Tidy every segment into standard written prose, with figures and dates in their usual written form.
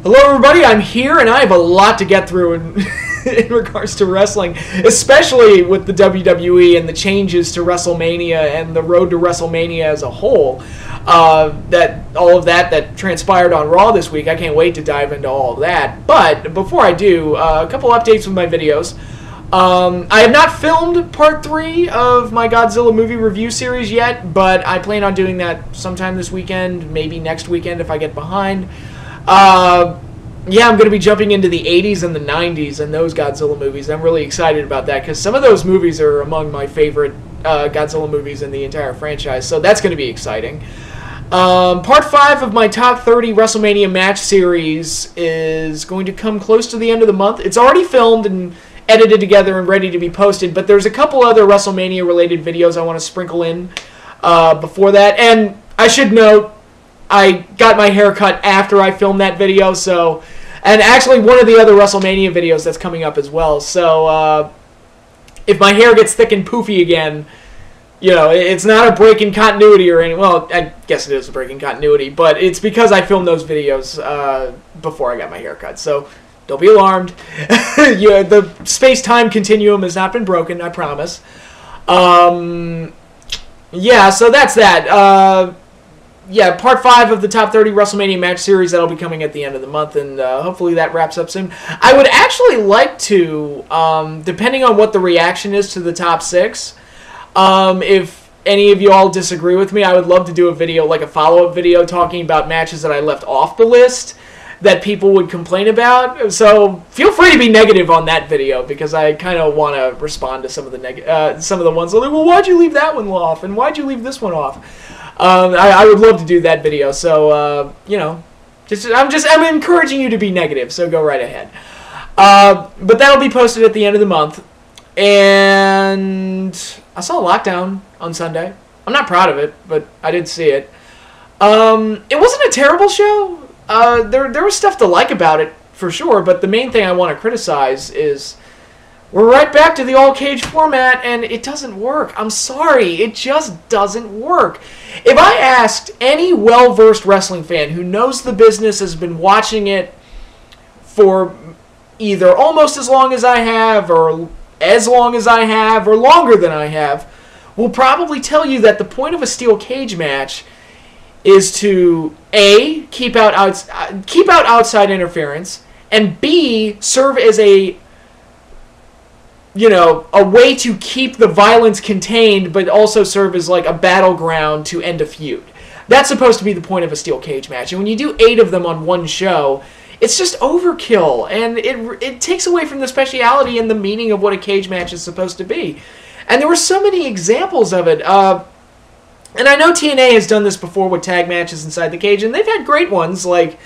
Hello everybody, I'm here and I have a lot to get through in regards to wrestling, especially with the WWE and the changes to WrestleMania and the road to WrestleMania as a whole. All of that transpired on Raw this week. I can't wait to dive into all of that. But before I do, a couple updates with my videos. I have not filmed part 3 of my Godzilla movie review series yet, but I plan on doing that sometime this weekend, maybe next weekend if I get behind. Yeah, I'm going to be jumping into the 80s and the 90s and those Godzilla movies. I'm really excited about that because some of those movies are among my favorite Godzilla movies in the entire franchise, so that's going to be exciting. Part 5 of my top 30 WrestleMania match series is going to come close to the end of the month. It's already filmed and edited together and ready to be posted, but there's a couple other WrestleMania-related videos I want to sprinkle in before that. And I should note, I got my hair cut after I filmed that video, so... And actually, one of the other WrestleMania videos that's coming up as well, so if my hair gets thick and poofy again, you know, it's not a break in continuity or anything. Well, I guess it is a break in continuity, but it's because I filmed those videos before I got my hair cut, so don't be alarmed. Yeah, the space-time continuum has not been broken, I promise. Yeah, so that's that. Yeah, part 5 of the top 30 WrestleMania match series that'll be coming at the end of the month, and hopefully that wraps up soon. I would actually like to, depending on what the reaction is to the top 6, if any of you all disagree with me, I would love to do a video, like a follow-up video, talking about matches that I left off the list that people would complain about. So feel free to be negative on that video, because I kind of want to respond to some of the ones like, well, why'd you leave that one off, and why'd you leave this one off? I would love to do that video, so, you know, I'm encouraging you to be negative, so go right ahead. But that'll be posted at the end of the month, and I saw Lockdown on Sunday. I'm not proud of it, but I did see it. It wasn't a terrible show. There was stuff to like about it, for sure, but the main thing I want to criticize is we're right back to the all-cage format, and it doesn't work. I'm sorry, it just doesn't work. If I asked any well-versed wrestling fan who knows the business, has been watching it for either almost as long as I have, or as long as I have, or longer than I have, will probably tell you that the point of a steel cage match is to A, keep out outside interference, and B, serve as a way to keep the violence contained, but also serve as like a battleground to end a feud. That's supposed to be the point of a steel cage match. And when you do 8 of them on one show, it's just overkill, and it takes away from the speciality and the meaning of what a cage match is supposed to be. And there were so many examples of it. And I know TNA has done this before with tag matches inside the cage, and they've had great ones like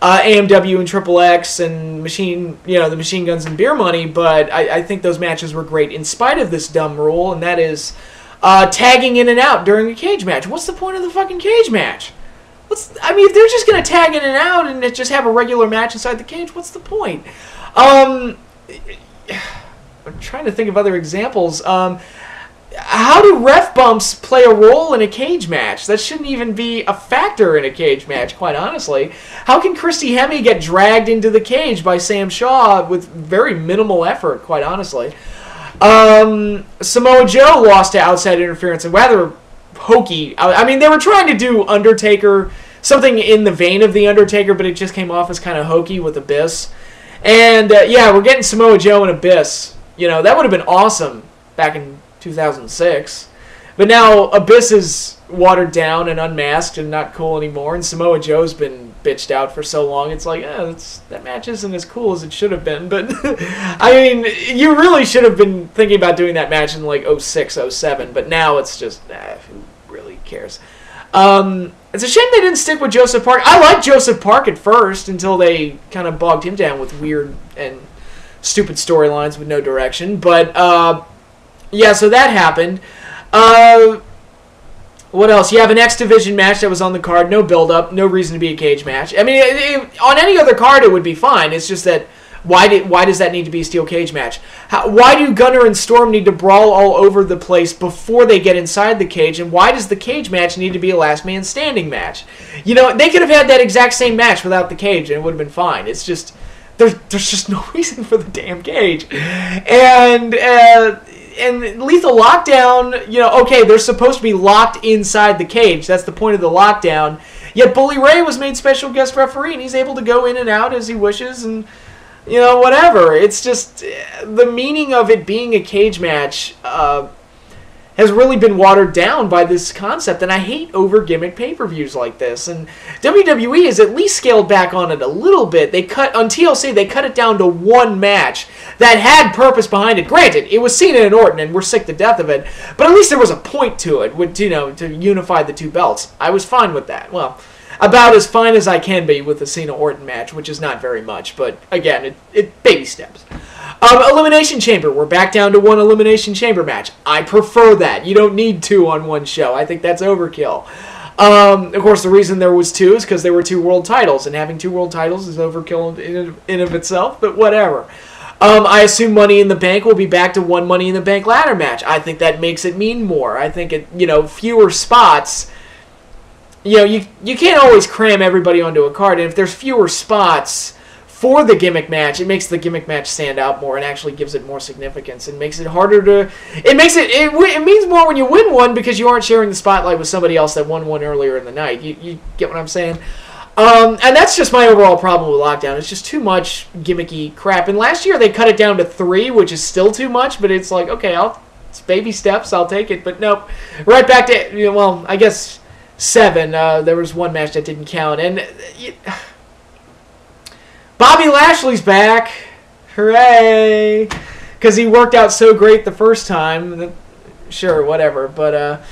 AMW and Triple X and the Machine Guns and Beer Money, but I think those matches were great in spite of this dumb rule, and that is tagging in and out during a cage match. What's the point of the fucking cage match? I mean, if they're just going to tag in and out and just have a regular match inside the cage, what's the point? I'm trying to think of other examples. How do ref bumps play a role in a cage match? That shouldn't even be a factor in a cage match, quite honestly. How can Christy Hemme get dragged into the cage by Sam Shaw with very minimal effort, quite honestly? Samoa Joe lost to outside interference, and rather hokey. I mean, they were trying to do Undertaker, something in the vein of The Undertaker, but it just came off as kind of hokey with Abyss. And, yeah, we're getting Samoa Joe and Abyss. You know, that would have been awesome back in 2006, but now Abyss is watered down and unmasked and not cool anymore, and Samoa Joe's been bitched out for so long, it's like, that match isn't as cool as it should have been. But I mean, you really should have been thinking about doing that match in like 06, 07, but now it's just, who really cares? It's a shame they didn't stick with Joseph Park. I liked Joseph Park at first until they kind of bogged him down with weird and stupid storylines with no direction, but yeah, so that happened. What else? You have an X Division match that was on the card. No build-up. No reason to be a cage match. I mean, on any other card, it would be fine. It's just that Why does that need to be a steel cage match? Why do Gunner and Storm need to brawl all over the place before they get inside the cage? And why does the cage match need to be a last man standing match? You know, they could have had that exact same match without the cage and it would have been fine. It's just, there's just no reason for the damn cage. And Lethal Lockdown, you know, okay, they're supposed to be locked inside the cage. That's the point of the lockdown. Yet Bully Ray was made special guest referee and he's able to go in and out as he wishes and, you know, whatever. It's just the meaning of it being a cage match has really been watered down by this concept, and I hate over-gimmick pay-per-views like this. And WWE has at least scaled back on it a little bit. On TLC, they cut it down to one match that had purpose behind it. Granted, it was Cena and Orton, and we're sick to death of it, but at least there was a point to it, with, you know, to unify the two belts. I was fine with that. Well, about as fine as I can be with the Cena-Orton match, which is not very much, but again, it baby steps. Elimination Chamber. We're back down to one Elimination Chamber match. I prefer that. You don't need two on one show. I think that's overkill. Of course, the reason there was two is because there were two world titles, and having two world titles is overkill in of itself, but whatever. I assume Money in the Bank will be back to one Money in the Bank ladder match. I think that makes it mean more. I think it, you know, fewer spots. You know, you can't always cram everybody onto a card, and if there's fewer spots for the gimmick match, it makes the gimmick match stand out more and actually gives it more significance and makes it harder to... It means more when you win one because you aren't sharing the spotlight with somebody else that won one earlier in the night. You get what I'm saying? And that's just my overall problem with Lockdown. It's just too much gimmicky crap. And last year they cut it down to 3, which is still too much, but it's like, okay, it's baby steps, I'll take it. But nope. Right back to, you know, well, I guess 7. There was one match that didn't count. And... Bobby Lashley's back. Hooray. Because he worked out so great the first time. Sure, whatever. But,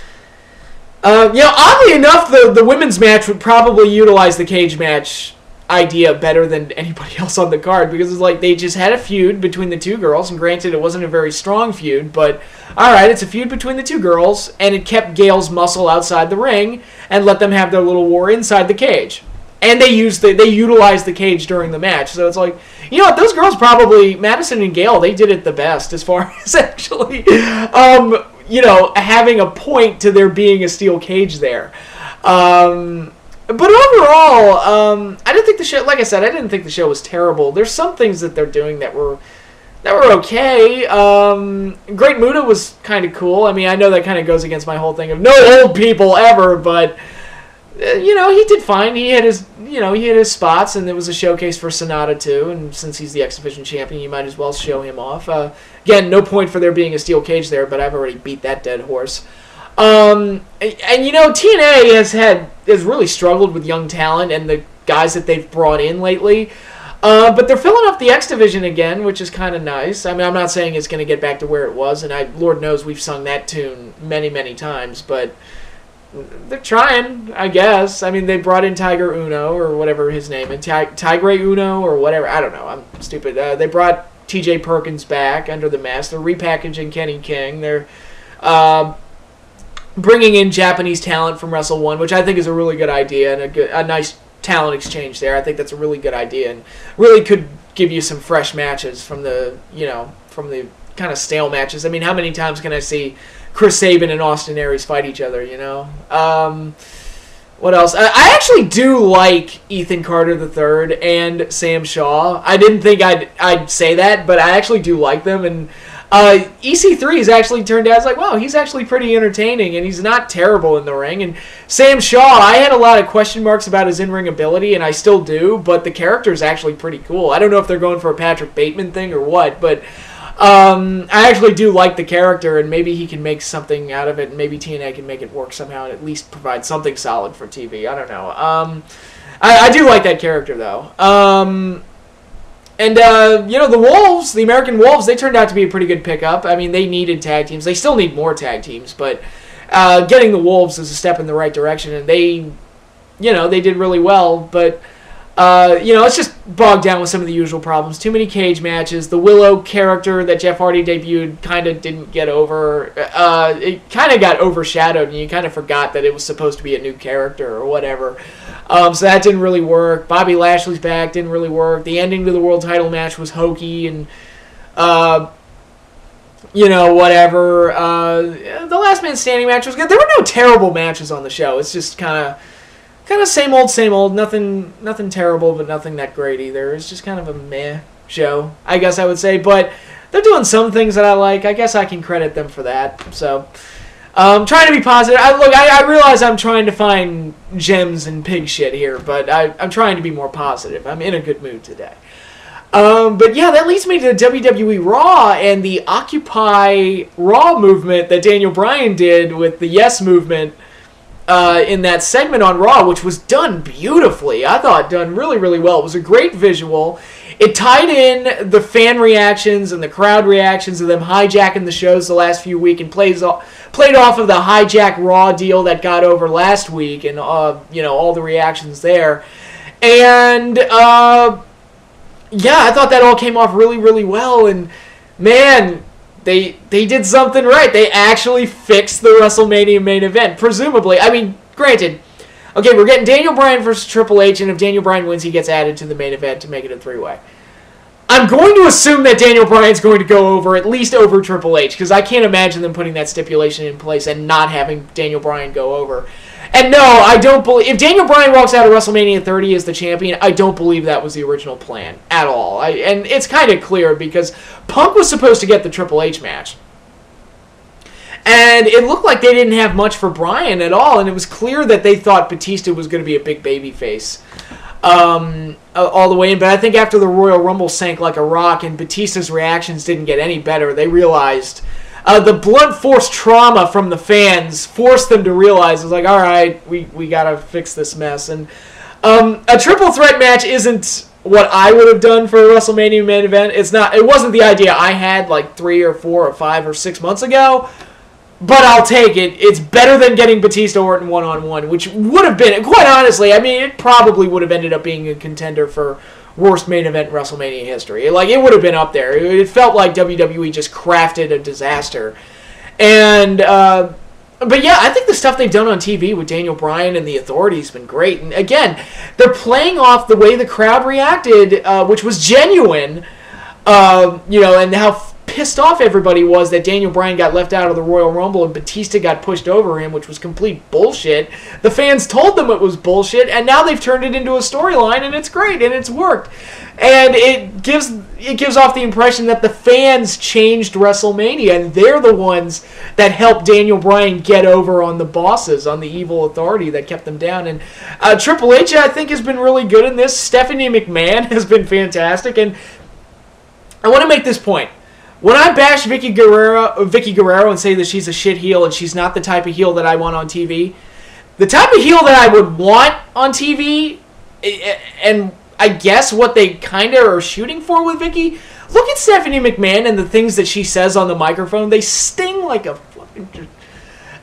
you know, oddly enough, the women's match would probably utilize the cage match idea better than anybody else on the card. Because it's like they just had a feud between the two girls. And granted, it wasn't a very strong feud. But, alright, it's a feud between the two girls. And it kept Gail's muscle outside the ring. And let them have their little war inside the cage. And they utilized the cage during the match. So it's like, you know what, those girls probably, Madison and Gail, they did it the best as far as actually, you know, having a point to there being a steel cage there. But overall, I didn't think the show, like I said, I didn't think the show was terrible. There's some things that they're doing that were okay. Great Muta was kind of cool. I mean, I know that kind of goes against my whole thing of no old people ever, but... you know, he did fine. He had his spots, and it was a showcase for Sonata too. And since he's the X Division champion, you might as well show him off. Again, no point for there being a steel cage there, but I've already beat that dead horse. And you know, TNA has really struggled with young talent and the guys that they've brought in lately. But they're filling up the X Division again, which is kind of nice. I mean, I'm not saying it's going to get back to where it was, and Lord knows we've sung that tune many, many times, but. They're trying, I guess. I mean, they brought in Tiger Uno, or whatever his name is. Tigre Uno, or whatever. I don't know. I'm stupid. They brought TJ Perkins back under the mask. They're repackaging Kenny King. They're bringing in Japanese talent from Wrestle One, which I think is a really good idea, and a nice talent exchange there. I think that's a really good idea, and really could give you some fresh matches from the kind of stale matches. I mean, how many times can I see Chris Sabin and Austin Aries fight each other, you know? What else? I actually do like Ethan Carter III and Sam Shaw. I didn't think I'd say that, but I actually do like them. And EC3 has actually turned out, it's like, wow, he's actually pretty entertaining, and he's not terrible in the ring. And Sam Shaw, I had a lot of question marks about his in-ring ability, and I still do, but the character is actually pretty cool. I don't know if they're going for a Patrick Bateman thing or what, but... I actually do like the character, and maybe he can make something out of it, and maybe TNA can make it work somehow and at least provide something solid for TV. I don't know. I do like that character, though. You know, the Wolves, the American Wolves, they turned out to be a pretty good pickup. I mean, they needed tag teams. They still need more tag teams, but getting the Wolves is a step in the right direction, and they did really well, but... you know, it's just bogged down with some of the usual problems. Too many cage matches. The Willow character that Jeff Hardy debuted kind of didn't get over. It kind of got overshadowed, and you kind of forgot that it was supposed to be a new character or whatever. So that didn't really work. Bobby Lashley's back, didn't really work. The ending to the world title match was hokey and, whatever. The last man standing match was good. There were no terrible matches on the show. It's just kind of same old. Nothing terrible, but nothing that great either. It's just kind of a meh show, I guess I would say. But they're doing some things that I like. I guess I can credit them for that. So, trying to be positive. I realize I'm trying to find gems and pig shit here, but I'm trying to be more positive. I'm in a good mood today. But yeah, that leads me to WWE Raw and the Occupy Raw movement that Daniel Bryan did with the Yes movement in that segment on Raw, which was done beautifully. I thought done really, really well. It was a great visual. It tied in the fan reactions and the crowd reactions of them hijacking the shows the last few weeks and played off of the hijack Raw deal that got over last week and all the reactions there. And I thought that all came off really, really well. And man, they did something right. They actually fixed the WrestleMania main event, presumably. I mean, granted, okay, we're getting Daniel Bryan versus Triple H, and if Daniel Bryan wins, he gets added to the main event to make it a three-way. I'm going to assume that Daniel Bryan's going to go over, at least over Triple H, because I can't imagine them putting that stipulation in place and not having Daniel Bryan go over. And no, I don't believe... If Daniel Bryan walks out of WrestleMania 30 as the champion, I don't believe that was the original plan at all. And it's kind of clear because Punk was supposed to get the Triple H match. And it looked like they didn't have much for Bryan at all, and it was clear that they thought Batista was going to be a big baby face all the way in. But I think after the Royal Rumble sank like a rock and Batista's reactions didn't get any better, they realized the blunt force trauma from the fans forced them to realize, it was like, all right, we got to fix this mess. And a triple threat match isn't what I would have done for a WrestleMania main event. It wasn't the idea I had like 3 or 4 or 5 or 6 months ago. But I'll take it. It's better than getting Batista Orton one-on-one, which would have been, quite honestly, I mean, it probably would have ended up being a contender for worst main event in WrestleMania history. Like, it would have been up there. It felt like WWE just crafted a disaster. And, but yeah, I think the stuff they've done on TV with Daniel Bryan and the Authority has been great. And again, they're playing off the way the crowd reacted, which was genuine, and how pissed off everybody was that Daniel Bryan got left out of the Royal Rumble and Batista got pushed over him, which was complete bullshit. The fans told them it was bullshit, and now they've turned it into a storyline, and it's great, and it's worked. And it gives off the impression that the fans changed WrestleMania, and they're the ones that helped Daniel Bryan get over on the bosses, on the evil Authority that kept them down. And Triple H, I think, has been really good in this. Stephanie McMahon has been fantastic, and I want to make this point. When I bash Vicky Guerrero and say that she's a shit heel and she's not the type of heel that I want on TV, the type of heel that I would want on TV, and I guess what they kind of are shooting for with Vicky, look at Stephanie McMahon and the things that she says on the microphone. They sting like a fucking...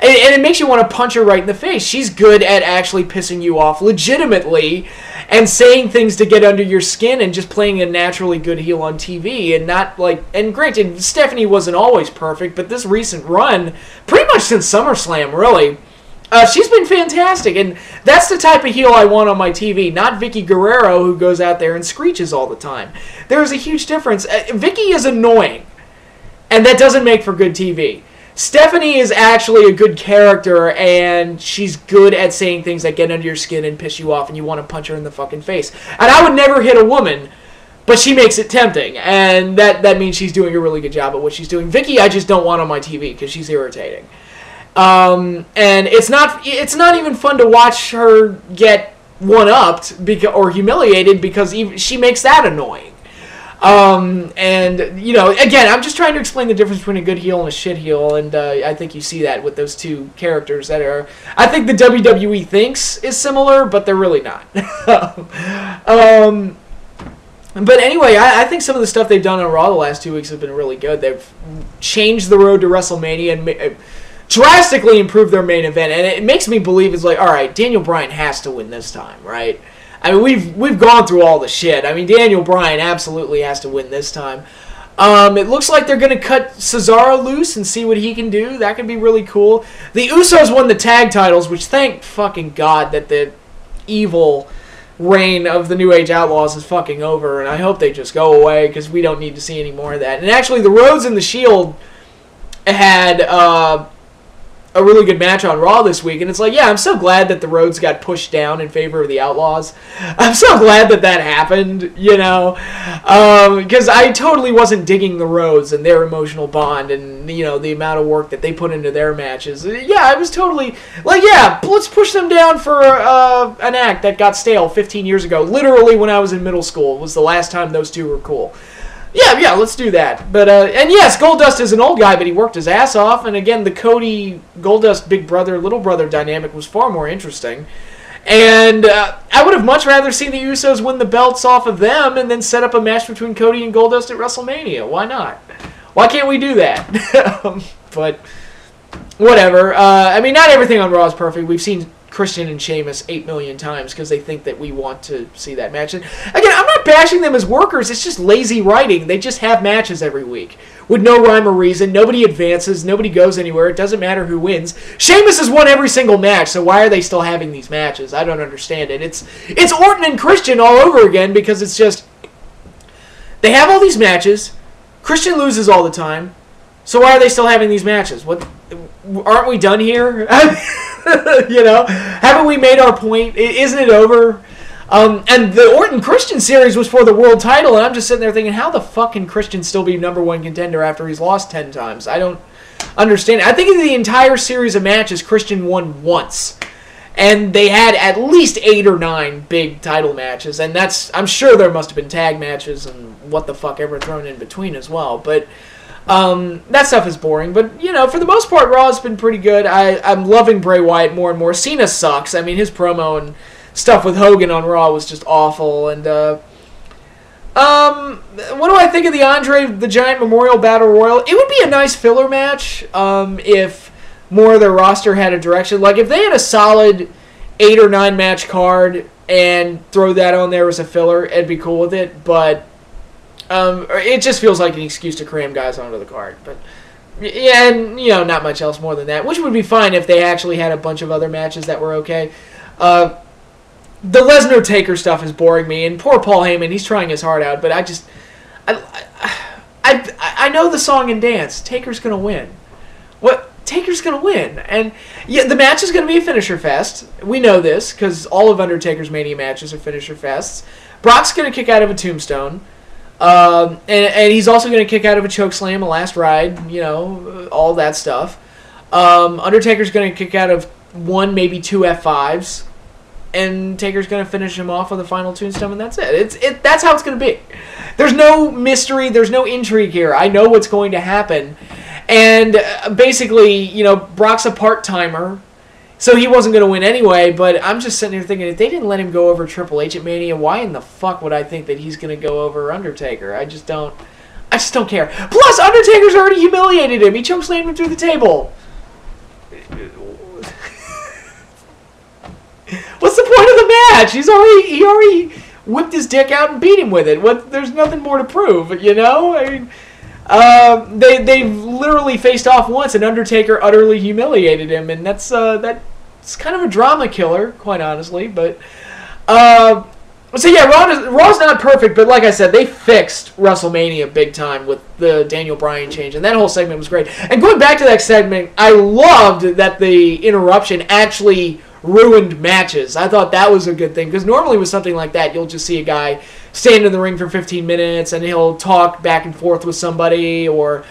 And it makes you want to punch her right in the face. She's good at actually pissing you off legitimately and saying things to get under your skin and just playing a naturally good heel on TV and not like... And granted, Stephanie wasn't always perfect, but this recent run, pretty much since SummerSlam, really, she's been fantastic. And that's the type of heel I want on my TV, not Vicky Guerrero who goes out there and screeches all the time. There's a huge difference. Vicky is annoying, and that doesn't make for good TV. Stephanie is actually a good character, and she's good at saying things that get under your skin and piss you off, and you want to punch her in the fucking face. And I would never hit a woman, but she makes it tempting, and that means she's doing a really good job at what she's doing. Vicky, I just don't want on my TV because she's irritating. And it's not even fun to watch her get one-upped or humiliated because she makes that annoying. And, again, I'm just trying to explain the difference between a good heel and a shit heel, and I think you see that with those two characters that are, I think the WWE thinks is similar, but they're really not. But anyway, I think some of the stuff they've done on Raw the last 2 weeks has been really good. They've changed the road to WrestleMania and drastically improved their main event, and it makes me believe it's like, all right, Daniel Bryan has to win this time, right? I mean, we've gone through all the shit. I mean, Daniel Bryan absolutely has to win this time. It looks like they're going to cut Cesaro loose and see what he can do. That could be really cool. The Usos won the tag titles, which thank fucking God that the evil reign of the New Age Outlaws is fucking over, and I hope they just go away because we don't need to see any more of that. And actually, the Rhodes and the Shield had a really good match on Raw this week, and it's like, yeah, I'm so glad that the Rhodes got pushed down in favor of the Outlaws. I'm so glad that that happened, you know, because I totally wasn't digging the Rhodes and their emotional bond and, you know, the amount of work that they put into their matches. Yeah, I was totally like, yeah, let's push them down for an act that got stale 15 years ago. Literally when I was in middle school was the last time those two were cool. Yeah, let's do that. But and yes, Goldust is an old guy, but he worked his ass off. And again, the Cody Goldust big brother little brother dynamic was far more interesting. And I would have much rather seen the Usos win the belts off of them and then set up a match between Cody and Goldust at WrestleMania. Why not? Why can't we do that? But whatever. I mean, not everything on Raw is perfect. We've seen Christian and Sheamus 8 million times because they think that we want to see that match. And again, I'm not bashing them as workers. It's just lazy writing. They just have matches every week with no rhyme or reason. Nobody advances. Nobody goes anywhere. It doesn't matter who wins. Sheamus has won every single match, so why are they still having these matches? I don't understand it. It's Orton and Christian all over again because it's just they have all these matches. Christian loses all the time. So why are they still having these matches? What? Aren't we done here? You know, haven't we made our point? Isn't it over? And the Orton Christian series was for the world title, and I'm just sitting there thinking, how the fuck can Christian still be #1 contender after he's lost 10 times? I don't understand. I think in the entire series of matches, Christian won once. And they had at least 8 or 9 big title matches, and I'm sure there must have been tag matches and what the fuck ever thrown in between as well, but that stuff is boring, but, you know, for the most part, Raw's been pretty good. I'm loving Bray Wyatt more and more. Cena sucks. I mean, his promo and stuff with Hogan on Raw was just awful, and, what do I think of the Andre the Giant Memorial Battle Royal? It would be a nice filler match, if more of their roster had a direction. Like, if they had a solid 8 or 9 match card and throw that on there as a filler, I'd be cool with it, but it just feels like an excuse to cram guys onto the card. But yeah, and, you know, not much else more than that, which would be fine if they actually had a bunch of other matches that were okay. The Lesnar Taker stuff is boring me, and poor Paul Heyman, he's trying his heart out, but I know the song and dance. Taker's gonna win. What? Taker's gonna win, and yeah, the match is gonna be a finisher fest. We know this because all of Undertaker's Mania matches are finisher fests. Brock's gonna kick out of a tombstone. And he's also going to kick out of a chokeslam, a last ride, you know, all that stuff. Undertaker's going to kick out of 1, maybe 2 F5s, and Taker's going to finish him off with a final tombstone, and that's it. That's how it's going to be. There's no mystery, there's no intrigue here. I know what's going to happen. And basically, you know, Brock's a part-timer, so he wasn't going to win anyway, but I'm just sitting here thinking, if they didn't let him go over Triple H at Mania, why in the fuck would I think that he's going to go over Undertaker? I just don't care. Plus, Undertaker's already humiliated him. He chokeslammed him through the table. What's the point of the match? He already whipped his dick out and beat him with it. There's nothing more to prove, you know? I mean, they literally faced off once, and Undertaker utterly humiliated him, and that's kind of a drama killer, quite honestly. But so yeah, Raw's not perfect, but like I said, they fixed WrestleMania big time with the Daniel Bryan change, and that whole segment was great. And going back to that segment, I loved that the interruption actually ruined matches. I thought that was a good thing, because normally with something like that, you'll just see a guy stand in the ring for 15 minutes and he'll talk back and forth with somebody, or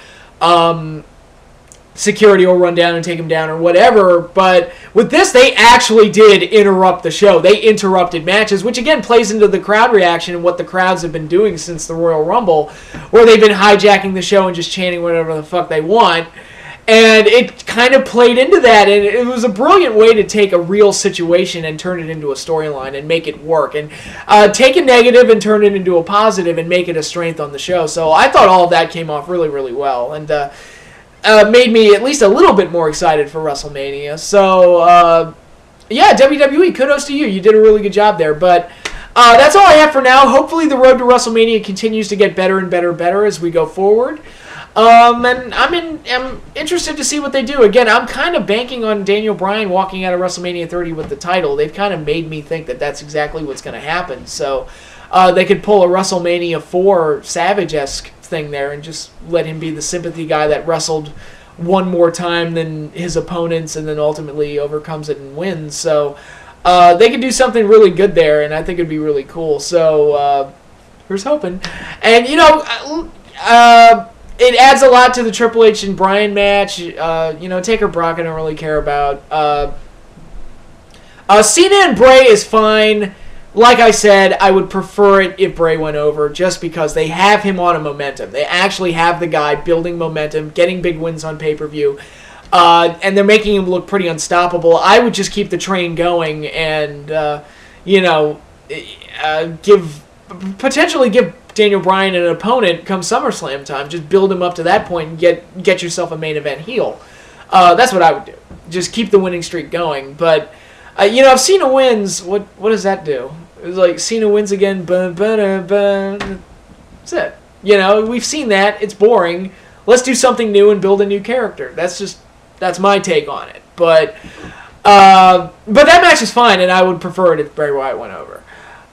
security will run down and take him down or whatever. But with this, they actually did interrupt the show. They interrupted matches, which again plays into the crowd reaction and what the crowds have been doing since the Royal Rumble, where they've been hijacking the show and just chanting whatever the fuck they want. And it kind of played into that, and it was a brilliant way to take a real situation and turn it into a storyline and make it work, and take a negative and turn it into a positive and make it a strength on the show. So I thought all of that came off really, really well, and made me at least a little bit more excited for WrestleMania. So yeah, WWE, kudos to you. You did a really good job there. But that's all I have for now. Hopefully the road to WrestleMania continues to get better and better and better as we go forward. And I'm interested to see what they do. Again, I'm kind of banking on Daniel Bryan walking out of WrestleMania 30 with the title. They've kind of made me think that that's exactly what's going to happen. So they could pull a WrestleMania 4 Savage-esque thing there and just let him be the sympathy guy that wrestled one more time than his opponents and then ultimately overcomes it and wins. So they could do something really good there, and I think it'd be really cool. So here's hoping. And, it adds a lot to the Triple H and Bryan match. Taker Brock I don't really care about. Cena and Bray is fine. Like I said, I would prefer it if Bray went over just because they have him on a momentum. They actually have the guy building momentum, getting big wins on pay-per-view, and they're making him look pretty unstoppable. I would just keep the train going and, potentially give Daniel Bryan an opponent come SummerSlam time. Just build him up to that point and get yourself a main event heel. That's what I would do. Just keep the winning streak going. But, if Cena wins, what does that do? It's like Cena wins again. That's it. We've seen that. It's boring. Let's do something new and build a new character. That's my take on it. But that match is fine, and I would prefer it if Bray Wyatt went over.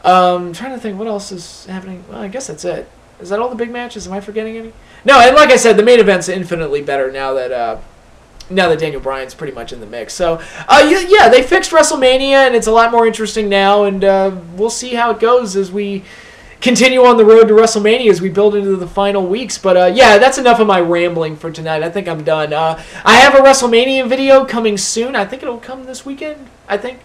I'm trying to think what else is happening. Well, I guess that's it. Is that all the big matches? Am I forgetting any? No, and like I said, the main event's infinitely better now that Daniel Bryan's pretty much in the mix. So, they fixed WrestleMania, and it's a lot more interesting now, and we'll see how it goes as we continue on the road to WrestleMania as we build into the final weeks. But, that's enough of my rambling for tonight. I think I'm done. I have a WrestleMania video coming soon. I think it'll come this weekend, I think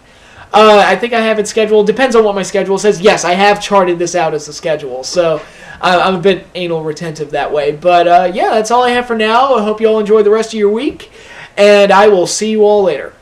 I have it scheduled. Depends on what my schedule says. Yes, I have charted this out as a schedule, so I'm a bit anal retentive that way. But, that's all I have for now. I hope you all enjoy the rest of your week, and I will see you all later.